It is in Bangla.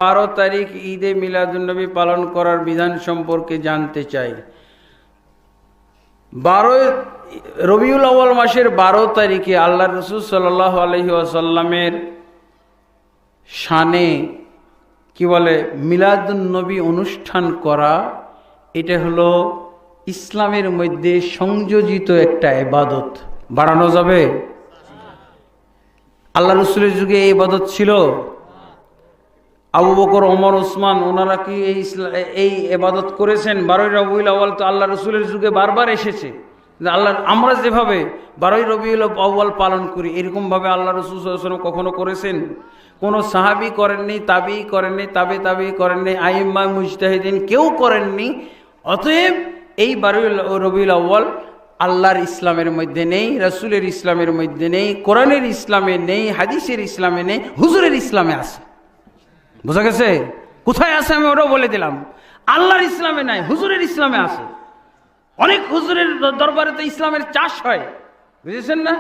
12 তারিখ ঈদে মিলাদুন্নবী পালন করার বিধান সম্পর্কে জানতে চাই। 12 রবিউল আউয়াল মাসের 12 তারিখে আল্লাহ রসুল সাল্লাল্লাহু আলাইহি ওয়াসাল্লামের শানে কি বলে মিলাদুন্নবী অনুষ্ঠান করা, এটা হলো ইসলামের মধ্যে সংযোজিত একটা ইবাদত। বাড়ানো যাবে? আল্লাহ রসুলের যুগে এই ইবাদত ছিল? আবু বকর, ওমর, ওসমান ওনারা কি এই ইবাদত করেছেন? 12 রবিউল আউয়াল তো আল্লাহ রসুলের যুগে বারবার এসেছে। আল্লাহ আমরা যেভাবে 12 রবিউল আউয়াল পালন করি, এরকমভাবে আল্লাহ রসুল সাল্লাল্লাহু আলাইহি ওয়াসাল্লাম কখনো করেছেন? কোনো সাহাবী করেননি, তাবিঈ করেননি, তাবিঈ করেননি, আইম্মা মুজতাহিদিন কেউ করেননি। অতএব এই 12 রবিউল আউয়াল আল্লাহর ইসলামের মধ্যে নেই, রাসূলের ইসলামের মধ্যে নেই, কোরআনের ইসলামে নেই, হাদিসের ইসলামে নেই, হুজুরের ইসলামে আছে। বোঝা গেছে? কোথায় আছে আমি ওটাও বলে দিলাম। আল্লাহর ইসলামে নাই, হুজুরের ইসলামে আছে। অনেক হুজুরের দরবারে তো ইসলামের চাষ হয়, বুঝেছেন না?